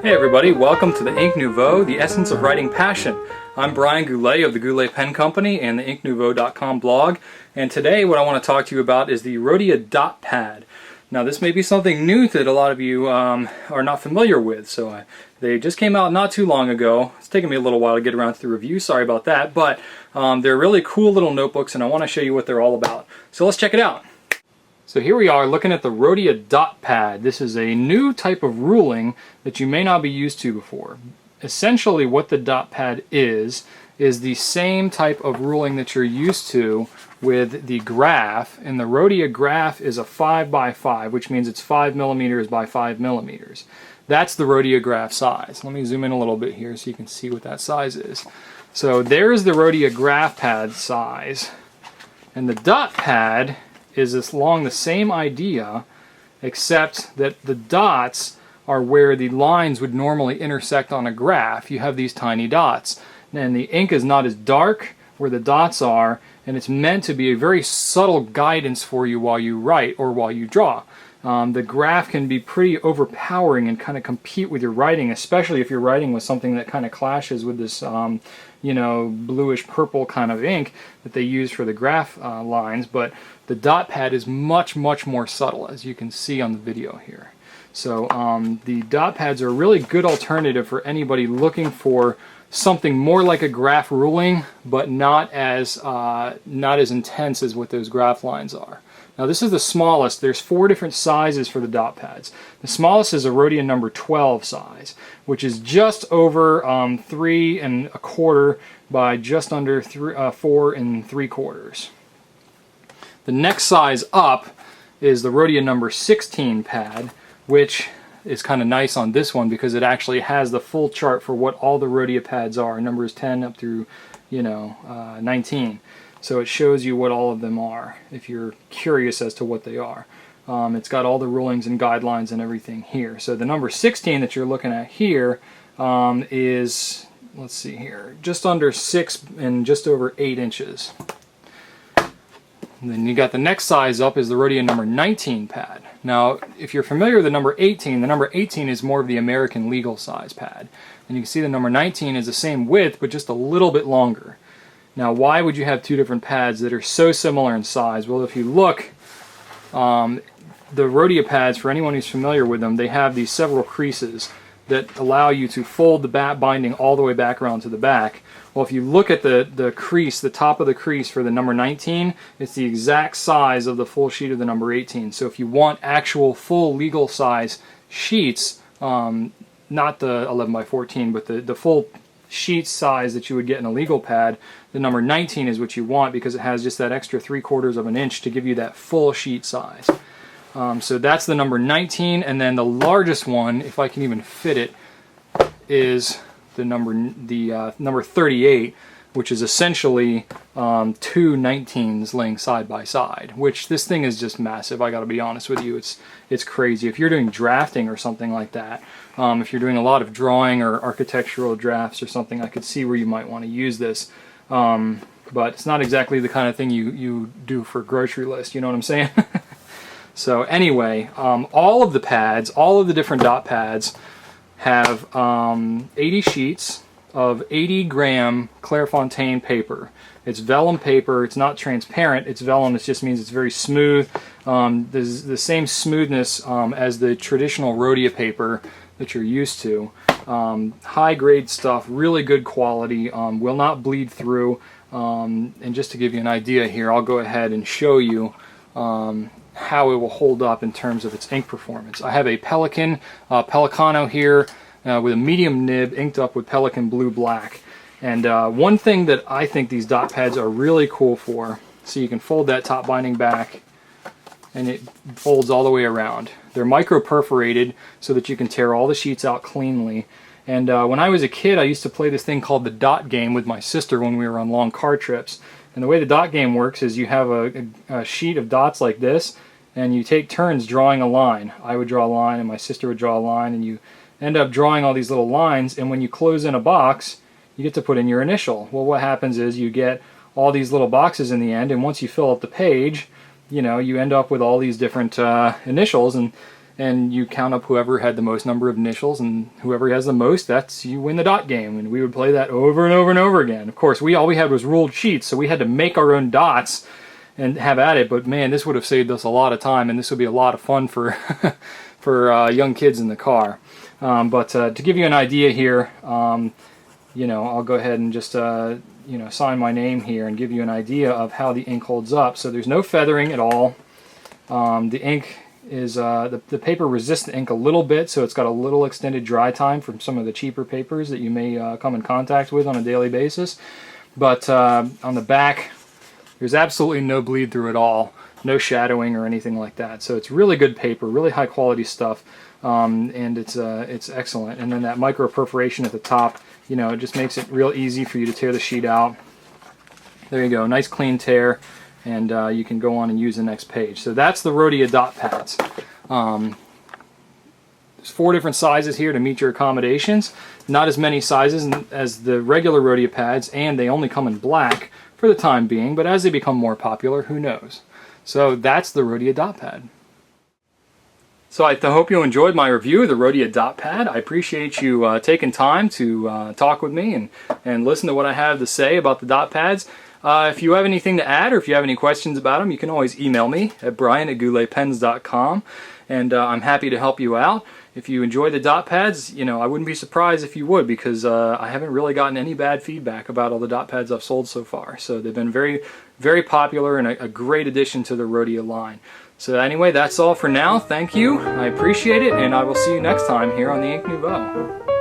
Hey everybody, welcome to the Ink Nouveau, the essence of writing passion. I'm Brian Goulet of the Goulet Pen Company and the inknouveau.com blog, and today what I want to talk to you about is the Rhodia dotPad. Now this may be something new that a lot of you are not familiar with, so they just came out not too long ago. It's taken me a little while to get around to the review, sorry about that, but they're really cool little notebooks and I want to show you what they're all about. So let's check it out. So here we are looking at the Rhodia dotPad. This is a new type of ruling that you may not be used to before. Essentially what the dotPad is the same type of ruling that you're used to with the graph, and the Rhodia graph is a 5x5, which means it's 5 millimeters by 5 millimeters. That's the Rhodia graph size. Let me zoom in a little bit here so you can see what that size is. So there's the Rhodia graph pad size, and the dotPad is along the same idea, except that the dots are where the lines would normally intersect on a graph. You have these tiny dots, and the ink is not as dark where the dots are, and it's meant to be a very subtle guidance for you while you write or while you draw. The graph can be pretty overpowering and kind of compete with your writing, especially if you're writing with something that kind of clashes with this you know, bluish purple kind of ink that they use for the graph lines. But the dotPad is much more subtle, as you can see on the video here. So the dotPads are a really good alternative for anybody looking for something more like a graph ruling, but not as intense as what those graph lines are. Now this is the smallest. There's 4 different sizes for the dotPads. The smallest is a Rhodia number 12 size, which is just over 3 1/4 by just under 4 3/4. The next size up is the Rhodia number 16 pad, which is kind of nice on this one because it actually has the full chart for what all the Rhodia pads are, numbers 10 up through 19. So it shows you what all of them are if you're curious as to what they are. It's got all the rulings and guidelines and everything here. So the number 16 that you're looking at here is, let's see here, just under 6 and just over 8 inches. And then you got the next size up is the Rhodia number 19 pad. Now if you're familiar with the number 18 is more of the American legal size pad. And you can see the number 19 is the same width but just a little bit longer. Now why would you have 2 different pads that are so similar in size? Well, if you look, the Rhodia pads, for anyone who's familiar with them, they have these several creases that allow you to fold the back binding all the way back around to the back. Well, if you look at the crease, the top of the crease for the number 19, it's the exact size of the full sheet of the number 18. So if you want actual full legal size sheets, not the 11 by 14, but the full sheet size that you would get in a legal pad, the number 19 is what you want because it has just that extra 3/4 of an inch to give you that full sheet size. So that's the number 19, and then the largest one, if I can even fit it, is the number 38, which is essentially 2 19s laying side by side, which this thing is just massive. I gotta be honest with you, it's crazy. If you're doing drafting or something like that, if you're doing a lot of drawing or architectural drafts or something, I could see where you might want to use this. But it's not exactly the kind of thing you do for a grocery list, you know what I'm saying? So anyway, all of the pads, all of the different dotPads have 80 sheets of 80-gram Clairefontaine paper. It's vellum paper. It's not transparent. It's vellum. It just means it's very smooth. There's the same smoothness as the traditional Rhodia paper that you're used to. High-grade stuff, really good quality, will not bleed through. And just to give you an idea here, I'll go ahead and show you how it will hold up in terms of its ink performance. I have a Pelican Pelicano here with a medium nib inked up with Pelican Blue Black. And one thing that I think these dotPads are really cool for, so you can fold that top binding back and it folds all the way around. They're micro perforated so that you can tear all the sheets out cleanly. And when I was a kid, I used to play this thing called the dot game with my sister when we were on long car trips. And the way the dot game works is you have a sheet of dots like this, and you take turns drawing a line. I would draw a line, and my sister would draw a line, and you end up drawing all these little lines, and when you close in a box, you get to put in your initial. Well, what happens is you get all these little boxes in the end, and once you fill up the page, you know, you end up with all these different initials, and and you count up whoever had the most number of initials, and whoever has the most, that's you win the dot game. And we would play that over and over and over again. Of course, all we had was ruled sheets, so we had to make our own dots and have at it. But man, this would have saved us a lot of time, and this would be a lot of fun for for young kids in the car. But to give you an idea here, you know, I'll go ahead and just you know, sign my name here and give you an idea of how the ink holds up. So there's no feathering at all. The ink is the paper resists the ink a little bit, so it's got a little extended dry time from some of the cheaper papers that you may come in contact with on a daily basis. But on the back, there's absolutely no bleed through at all, no shadowing or anything like that. So it's really good paper, really high quality stuff, and it's excellent. And then that micro perforation at the top, you know, it just makes it real easy for you to tear the sheet out. There you go, nice clean tear. And you can go on and use the next page. So that's the Rhodia dotPads. There's 4 different sizes here to meet your accommodations. Not as many sizes as the regular Rhodia pads, and they only come in black for the time being, but as they become more popular, who knows. So that's the Rhodia dotPad. So I hope you enjoyed my review of the Rhodia dotPad. I appreciate you taking time to talk with me and listen to what I have to say about the dotPads. If you have anything to add, or if you have any questions about them, you can always email me at brian@gouletpens.com, and I'm happy to help you out. If you enjoy the dotPads, you know, I wouldn't be surprised if you would, because I haven't really gotten any bad feedback about all the dotPads I've sold so far. So they've been very, very popular and a great addition to the Rhodia line. So anyway, that's all for now. Thank you. I appreciate it, and I will see you next time here on the Ink Nouveau.